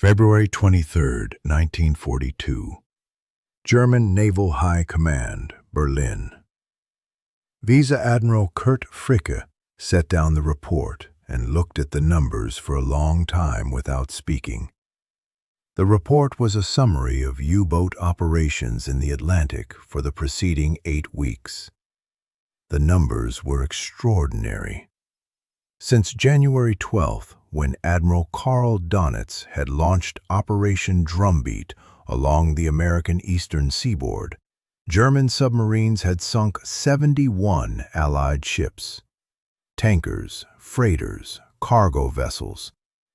February 23, 1942. German Naval High Command, Berlin. Vice Admiral Kurt Fricke set down the report and looked at the numbers for a long time without speaking. The report was a summary of U-boat operations in the Atlantic for the preceding 8 weeks. The numbers were extraordinary. Since January 12th, when Admiral Karl Donitz had launched Operation Drumbeat along the American eastern seaboard, German submarines had sunk 71 Allied ships. Tankers, freighters, cargo vessels,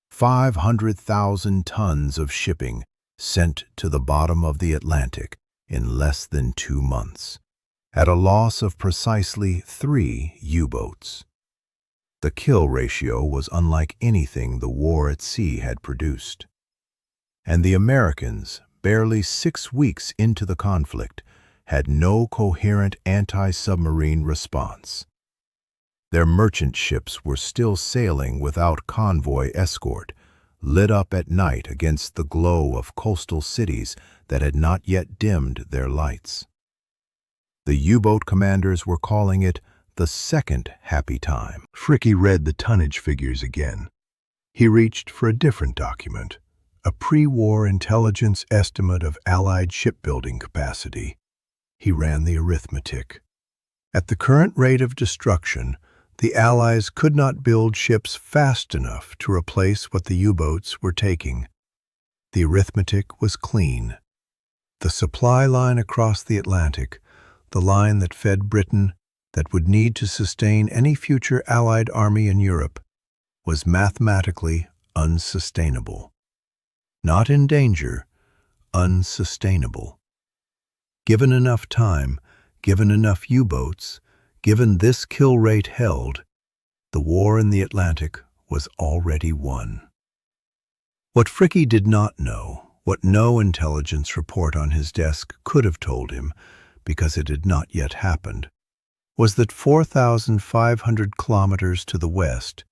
500,000 tons of shipping sent to the bottom of the Atlantic in less than 2 months, at a loss of precisely 3 U-boats. The kill ratio was unlike anything the war at sea had produced. And the Americans, barely 6 weeks into the conflict, had no coherent anti-submarine response. Their merchant ships were still sailing without convoy escort, lit up at night against the glow of coastal cities that had not yet dimmed their lights. The U-boat commanders were calling it the second happy time. Fricke read the tonnage figures again. He reached for a different document, a pre-war intelligence estimate of Allied shipbuilding capacity. He ran the arithmetic. At the current rate of destruction, the Allies could not build ships fast enough to replace what the U-boats were taking. The arithmetic was clean. The supply line across the Atlantic, the line that fed Britain, that would need to sustain any future Allied army in Europe, was mathematically unsustainable. Not in danger, unsustainable. Given enough time, given enough U-boats, given this kill rate held, the war in the Atlantic was already won. What Fricke did not know, what no intelligence report on his desk could have told him, because it had not yet happened, was that 4,500 kilometers to the west,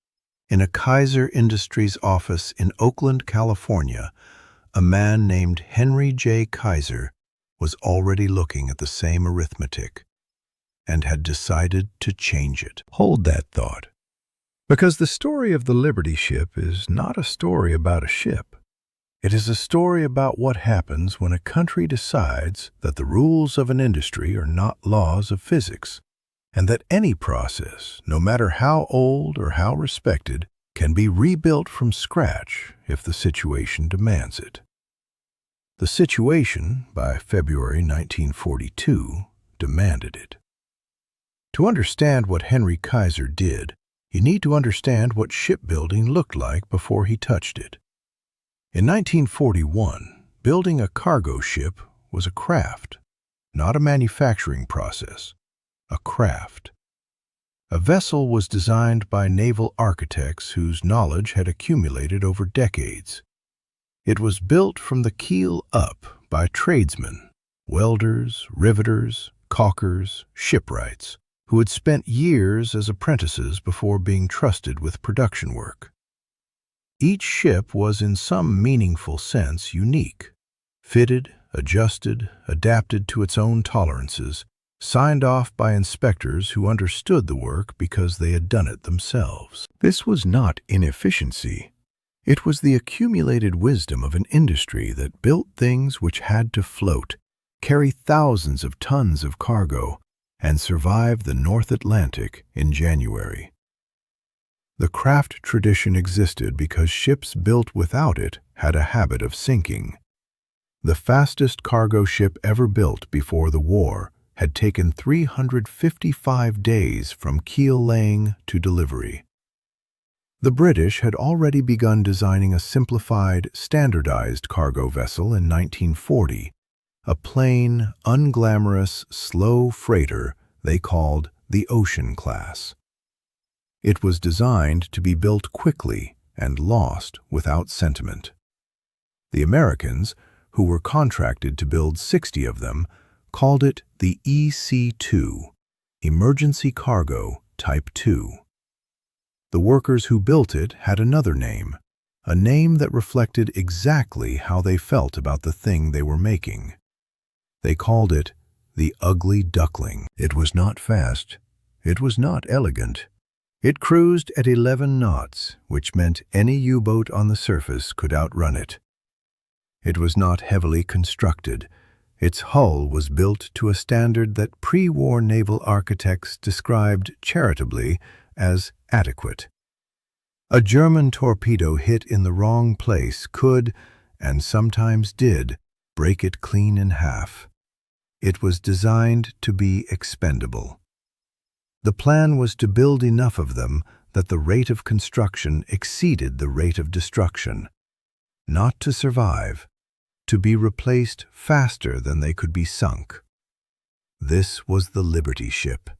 in a Kaiser Industries office in Oakland, California, a man named Henry Kaiser was already looking at the same arithmetic and had decided to change it. Hold that thought, because the story of the Liberty ship is not a story about a ship. It is a story about what happens when a country decides that the rules of an industry are not laws of physics, and that any process, no matter how old or how respected, can be rebuilt from scratch if the situation demands it. The situation, by February 1942, demanded it. To understand what Henry Kaiser did, you need to understand what shipbuilding looked like before he touched it. In 1941, building a cargo ship was a craft, not a manufacturing process. A craft. A vessel was designed by naval architects whose knowledge had accumulated over decades. It was built from the keel up by tradesmen, welders, riveters, caulkers, shipwrights, who had spent years as apprentices before being trusted with production work. Each ship was in some meaningful sense unique, fitted, adjusted, adapted to its own tolerances, signed off by inspectors who understood the work because they had done it themselves. This was not inefficiency. It was the accumulated wisdom of an industry that built things which had to float, carry thousands of tons of cargo, and survive the North Atlantic in January. The craft tradition existed because ships built without it had a habit of sinking. The fastest cargo ship ever built before the war had taken 355 days from keel laying to delivery. The British had already begun designing a simplified, standardized cargo vessel in 1940, a plain, unglamorous, slow freighter they called the Ocean class. It was designed to be built quickly and lost without sentiment. The Americans, who were contracted to build 60 of them, called it the EC-2, Emergency Cargo Type 2. The workers who built it had another name, a name that reflected exactly how they felt about the thing they were making. They called it the Ugly Duckling. It was not fast. It was not elegant. It cruised at 11 knots, which meant any U-boat on the surface could outrun it. It was not heavily constructed. Its hull was built to a standard that pre-war naval architects described charitably as adequate. A German torpedo hit in the wrong place could, and sometimes did, break it clean in half. It was designed to be expendable. The plan was to build enough of them that the rate of construction exceeded the rate of destruction. Not to survive, to be replaced faster than they could be sunk. This was the Liberty ship.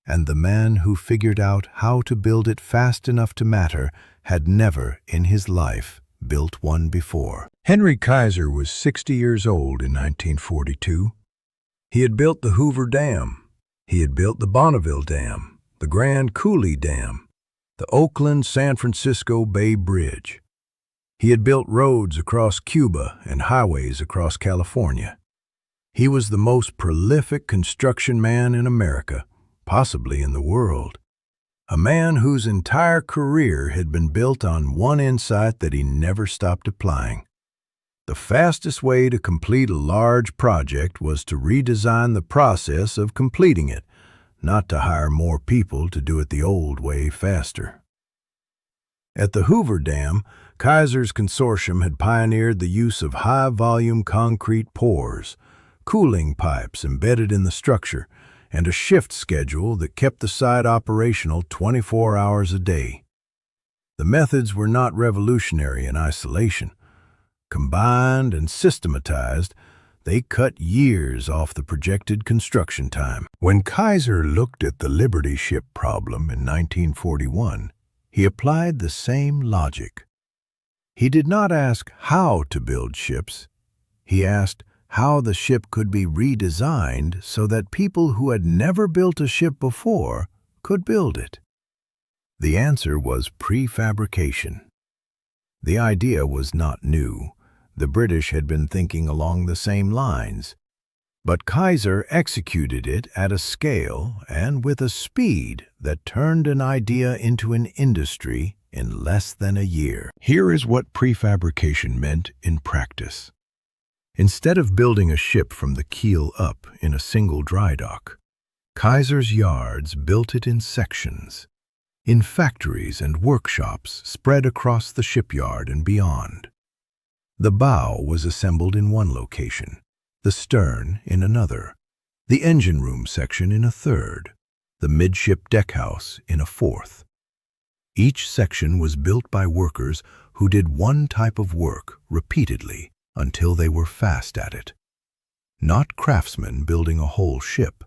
And the man who figured out how to build it fast enough to matter had never, in his life, built one before. Henry Kaiser was 60 years old in 1942. He had built the Hoover Dam. He had built the Bonneville Dam, the Grand Coulee Dam, the Oakland-San Francisco Bay Bridge. He had built roads across Cuba and highways across California. He was the most prolific construction man in America, possibly in the world. A man whose entire career had been built on one insight that he never stopped applying. The fastest way to complete a large project was to redesign the process of completing it, not to hire more people to do it the old way faster. At the Hoover Dam, Kaiser's consortium had pioneered the use of high-volume concrete pours, cooling pipes embedded in the structure, and a shift schedule that kept the site operational 24 hours a day. The methods were not revolutionary in isolation. Combined and systematized, they cut years off the projected construction time. When Kaiser looked at the Liberty ship problem in 1941, he applied the same logic. He did not ask how to build ships. He asked how the ship could be redesigned so that people who had never built a ship before could build it. The answer was prefabrication. The idea was not new. The British had been thinking along the same lines. But Kaiser executed it at a scale and with a speed that turned an idea into an industry in less than a year. Here is what prefabrication meant in practice. Instead of building a ship from the keel up in a single dry dock, Kaiser's yards built it in sections, in factories and workshops spread across the shipyard and beyond. The bow was assembled in one location, the stern in another, the engine room section in a third, the midship deckhouse in a fourth. Each section was built by workers who did one type of work repeatedly until they were fast at it. Not craftsmen building a whole ship,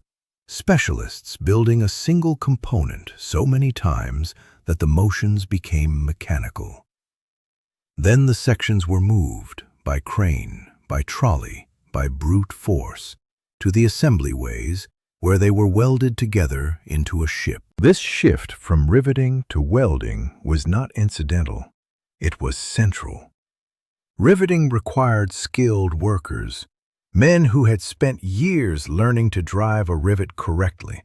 specialists building a single component so many times that the motions became mechanical. Then the sections were moved by crane, by trolley, by brute force, to the assembly ways where they were welded together into a ship. This shift from riveting to welding was not incidental. It was central. Riveting required skilled workers, men who had spent years learning to drive a rivet correctly,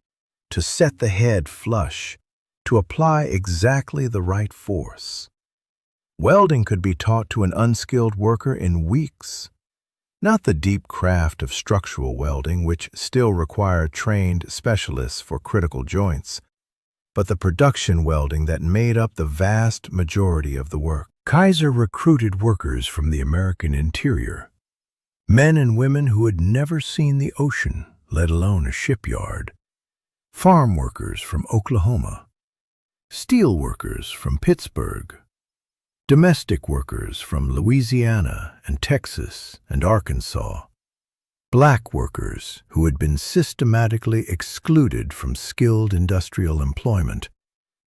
to set the head flush, to apply exactly the right force. Welding could be taught to an unskilled worker in weeks. Not the deep craft of structural welding, which still required trained specialists for critical joints, but the production welding that made up the vast majority of the work. Kaiser recruited workers from the American interior, men and women who had never seen the ocean, let alone a shipyard, farm workers from Oklahoma, steel workers from Pittsburgh, domestic workers from Louisiana and Texas and Arkansas, black workers who had been systematically excluded from skilled industrial employment,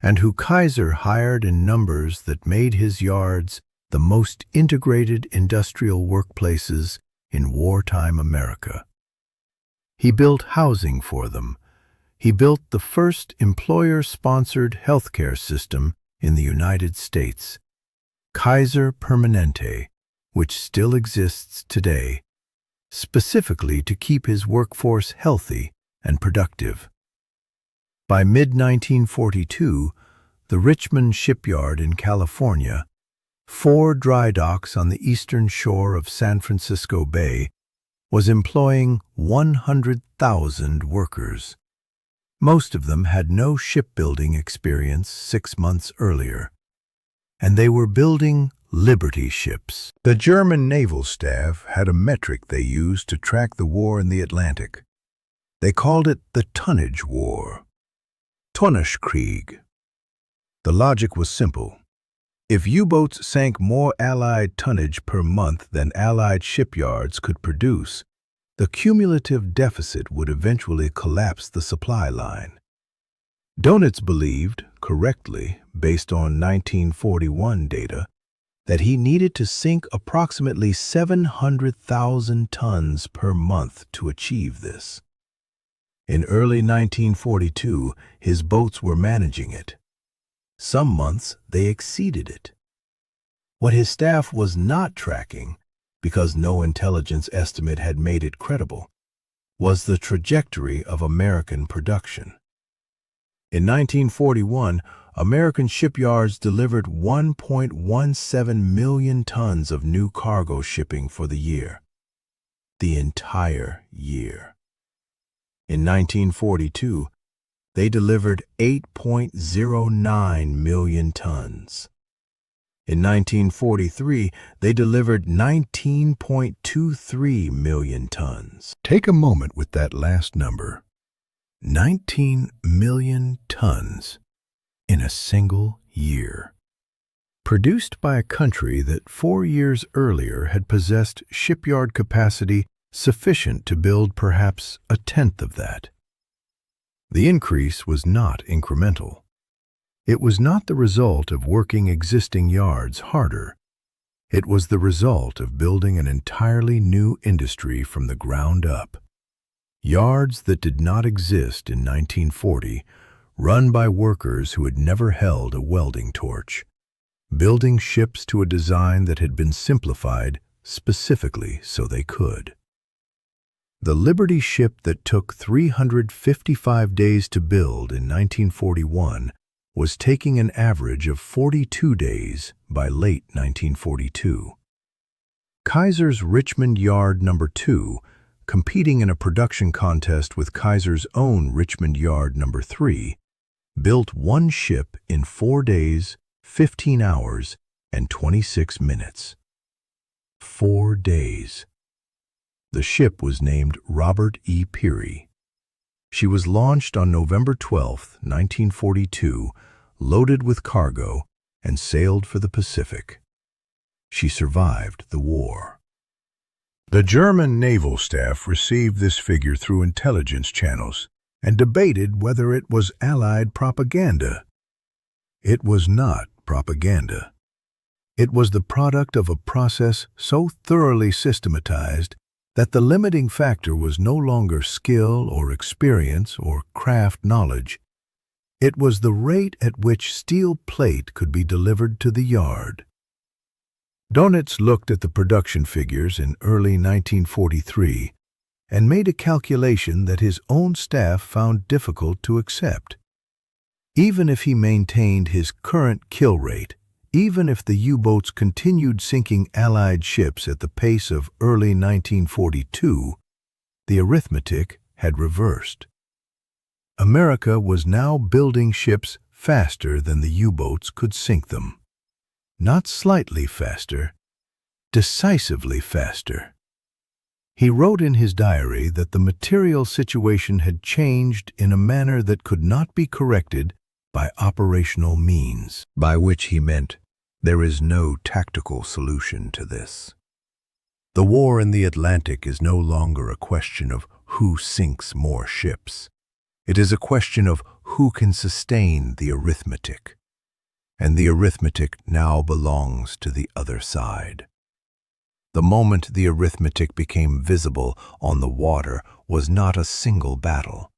and who Kaiser hired in numbers that made his yards the most integrated industrial workplaces in wartime America. He built housing for them. He built the first employer-sponsored healthcare system in the United States. Kaiser Permanente, which still exists today, specifically to keep his workforce healthy and productive. By mid-1942, the Richmond shipyard in California, 4 dry docks on the eastern shore of San Francisco Bay, was employing 100,000 workers. Most of them had no shipbuilding experience 6 months earlier, and they were building Liberty ships. The German naval staff had a metric they used to track the war in the Atlantic. They called it the tonnage war, Tonnagekrieg. The logic was simple. If U-boats sank more Allied tonnage per month than Allied shipyards could produce, the cumulative deficit would eventually collapse the supply line. Donitz believed, correctly, based on 1941 data, that he needed to sink approximately 700,000 tons per month to achieve this. In early 1942, his boats were managing it. Some months they exceeded it. What his staff was not tracking, because no intelligence estimate had made it credible, was the trajectory of American production. In 1941, American shipyards delivered 1.17 million tons of new cargo shipping for the year. The entire year. In 1942, they delivered 8.09 million tons. In 1943, they delivered 19.23 million tons. Take a moment with that last number. 19 million tons in a single year. Produced by a country that 4 years earlier had possessed shipyard capacity sufficient to build perhaps a tenth of that. The increase was not incremental. It was not the result of working existing yards harder. It was the result of building an entirely new industry from the ground up. Yards that did not exist in 1940, run by workers who had never held a welding torch, building ships to a design that had been simplified specifically so they could. The Liberty ship that took 355 days to build in 1941 was taking an average of 42 days by late 1942. Kaiser's Richmond Yard No. 2, competing in a production contest with Kaiser's own Richmond Yard No. 3, built one ship in 4 days, 15 hours, and 26 minutes. 4 days. The ship was named Robert E. Peary. She was launched on November 12, 1942, loaded with cargo, and sailed for the Pacific. She survived the war. The German naval staff received this figure through intelligence channels and debated whether it was Allied propaganda. It was not propaganda. It was the product of a process so thoroughly systematized that the limiting factor was no longer skill or experience or craft knowledge. It was the rate at which steel plate could be delivered to the yard. Donitz looked at the production figures in early 1943 and made a calculation that his own staff found difficult to accept. Even if he maintained his current kill rate, even if the U-boats continued sinking Allied ships at the pace of early 1942, the arithmetic had reversed. America was now building ships faster than the U-boats could sink them. Not slightly faster, decisively faster. He wrote in his diary that the material situation had changed in a manner that could not be corrected by operational means, by which he meant there is no tactical solution to this. The war in the Atlantic is no longer a question of who sinks more ships. It is a question of who can sustain the arithmetic. And the arithmetic now belongs to the other side. The moment the arithmetic became visible on the water was not a single battle.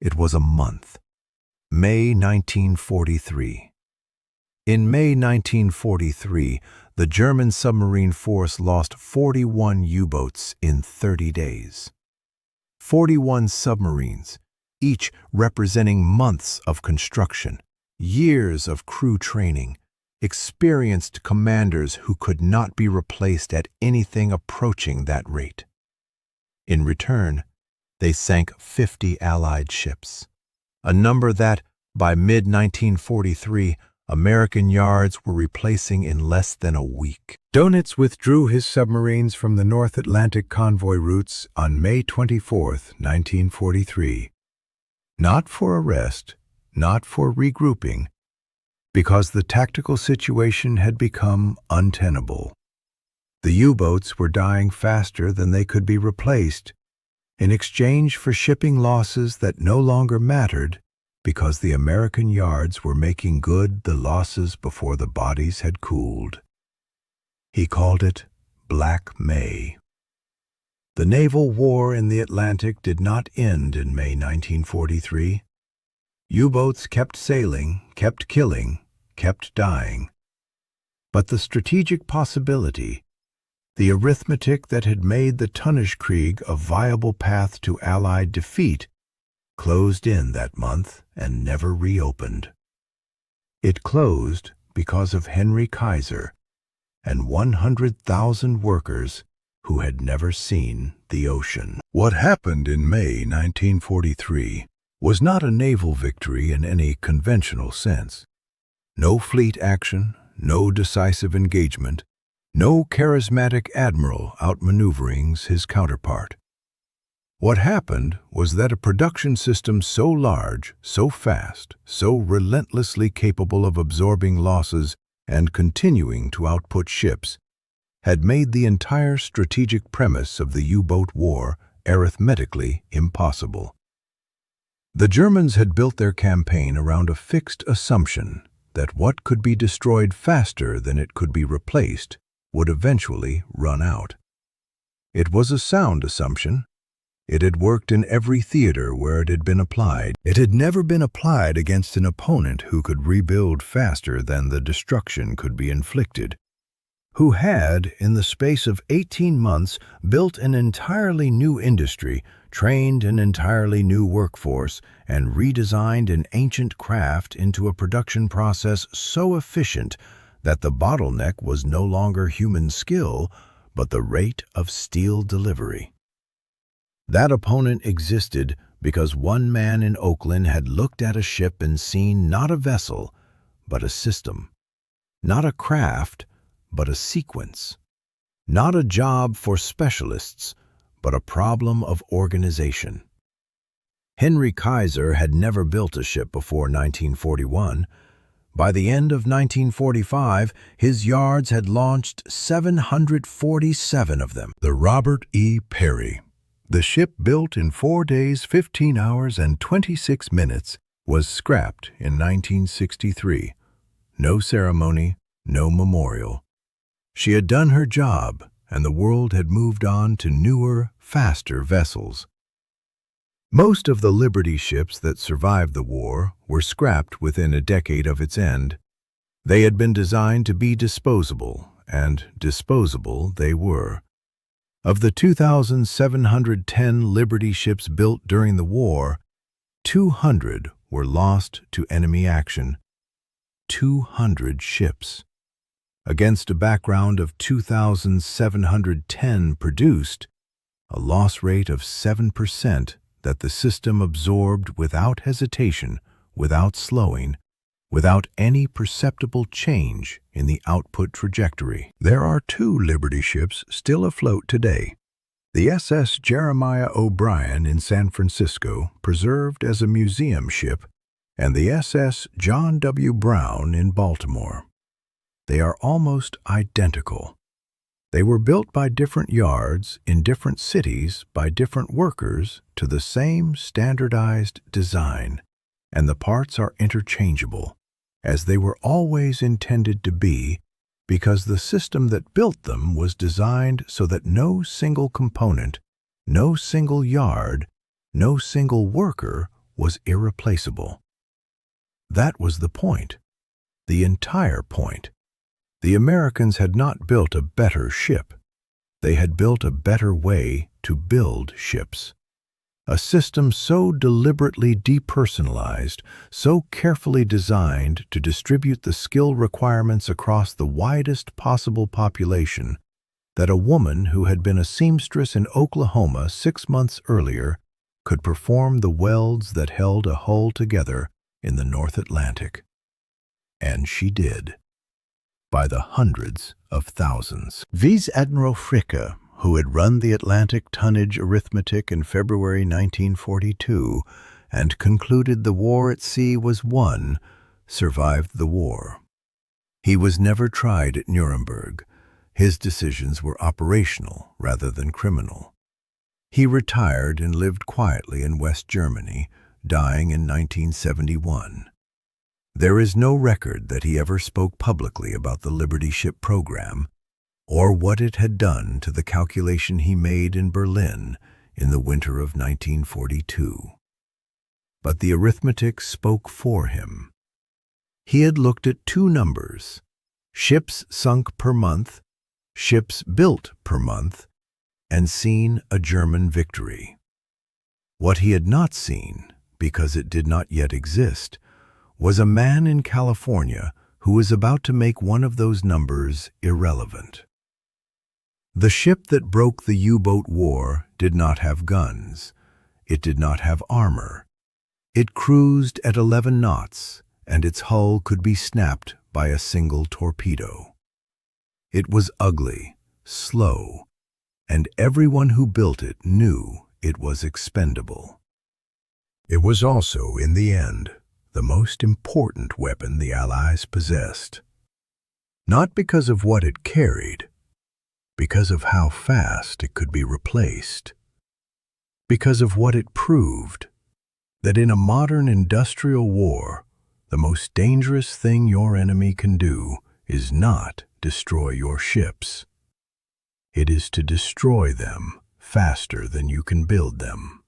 It was a month. May 1943. In May 1943, the German submarine force lost 41 U-boats in 30 days. 41 submarines, each representing months of construction, years of crew training, experienced commanders who could not be replaced at anything approaching that rate. In return, they sank 50 Allied ships, a number that, by mid-1943, American yards were replacing in less than a week. Dönitz withdrew his submarines from the North Atlantic convoy routes on May 24, 1943. Not for a rest, not for regrouping, because the tactical situation had become untenable. The U-boats were dying faster than they could be replaced, in exchange for shipping losses that no longer mattered because the American yards were making good the losses before the bodies had cooled. He called it Black May. The naval war in the Atlantic did not end in May 1943. U-boats kept sailing, kept killing, kept dying. But the strategic possibility, the arithmetic that had made the Tunnelkrieg a viable path to Allied defeat, closed in that month and never reopened. It closed because of Henry Kaiser and 100,000 workers who had never seen the ocean. What happened in May 1943 was not a naval victory in any conventional sense. No fleet action, no decisive engagement, no charismatic admiral outmaneuvering his counterpart. What happened was that a production system so large, so fast, so relentlessly capable of absorbing losses and continuing to output ships, had made the entire strategic premise of the U-boat war arithmetically impossible. The Germans had built their campaign around a fixed assumption that what could be destroyed faster than it could be replaced would eventually run out. It was a sound assumption. It had worked in every theater where it had been applied. It had never been applied against an opponent who could rebuild faster than the destruction could be inflicted, who had, in the space of 18 months, built an entirely new industry, trained an entirely new workforce, and redesigned an ancient craft into a production process so efficient that the bottleneck was no longer human skill, but the rate of steel delivery. That opponent existed because one man in Oakland had looked at a ship and seen not a vessel, but a system, not a craft, but a sequence, not a job for specialists, but a problem of organization. Henry Kaiser had never built a ship before 1941. By the end of 1945, his yards had launched 747 of them. The Robert E. Perry, the ship built in 4 days, 15 hours, and 26 minutes, was scrapped in 1963. No ceremony, no memorial. She had done her job, and the world had moved on to newer, faster vessels. Most of the Liberty ships that survived the war were scrapped within a decade of its end. They had been designed to be disposable, and disposable they were. Of the 2,710 Liberty ships built during the war, 200 were lost to enemy action. 200 ships. Against a background of 2,710 produced, a loss rate of 7% that the system absorbed without hesitation, without slowing, without any perceptible change in the output trajectory. There are 2 Liberty ships still afloat today. The SS Jeremiah O'Brien in San Francisco, preserved as a museum ship, and the SS John W. Brown in Baltimore. They are almost identical. They were built by different yards in different cities by different workers to the same standardized design, and the parts are interchangeable, as they were always intended to be, because the system that built them was designed so that no single component, no single yard, no single worker was irreplaceable. That was the point. The entire point. The Americans had not built a better ship. They had built a better way to build ships. A system so deliberately depersonalized, so carefully designed to distribute the skill requirements across the widest possible population, that a woman who had been a seamstress in Oklahoma 6 months earlier could perform the welds that held a hull together in the North Atlantic. And she did. By the hundreds of thousands. Vice Admiral Fricke, who had run the Atlantic tonnage arithmetic in February 1942 and concluded the war at sea was won, survived the war. He was never tried at Nuremberg. His decisions were operational rather than criminal. He retired and lived quietly in West Germany, dying in 1971. There is no record that he ever spoke publicly about the Liberty ship program or what it had done to the calculation he made in Berlin in the winter of 1942. But the arithmetic spoke for him. He had looked at two numbers: ships sunk per month, ships built per month, and seen a German victory. What he had not seen, because it did not yet exist, was a man in California who was about to make one of those numbers irrelevant. The ship that broke the U-boat war did not have guns. It did not have armor. It cruised at 11 knots, and its hull could be snapped by a single torpedo. It was ugly, slow, and everyone who built it knew it was expendable. It was also, in the end, the most important weapon the Allies possessed. Not because of what it carried, because of how fast it could be replaced. Because of what it proved, that in a modern industrial war, the most dangerous thing your enemy can do is not destroy your ships. It is to destroy them faster than you can build them.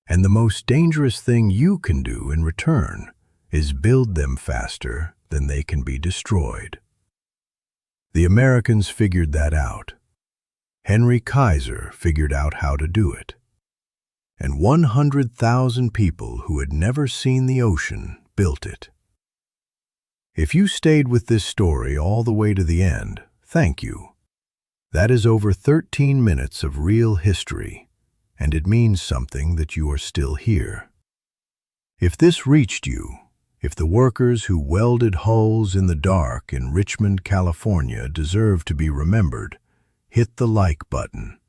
And the most dangerous thing you can do in return is build them faster than they can be destroyed. The Americans figured that out. Henry Kaiser figured out how to do it. And 100,000 people who had never seen the ocean built it. If you stayed with this story all the way to the end, thank you. That is over 13 minutes of real history, and it means something that you are still here. If this reached you, if the workers who welded hulls in the dark in Richmond, California deserve to be remembered, hit the like button.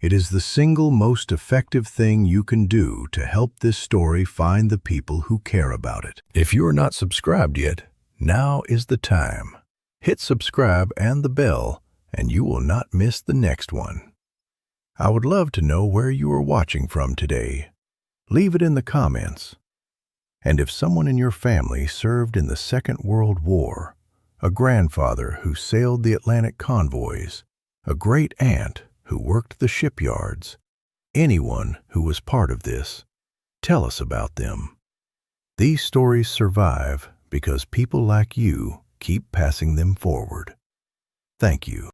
It is the single most effective thing you can do to help this story find the people who care about it. If you are not subscribed yet, now is the time. Hit subscribe and the bell, and you will not miss the next one. I would love to know where you are watching from today. Leave it in the comments. And if someone in your family served in the Second World War, a grandfather who sailed the Atlantic convoys, a great-aunt who worked the shipyards, anyone who was part of this, tell us about them. These stories survive because people like you keep passing them forward. Thank you.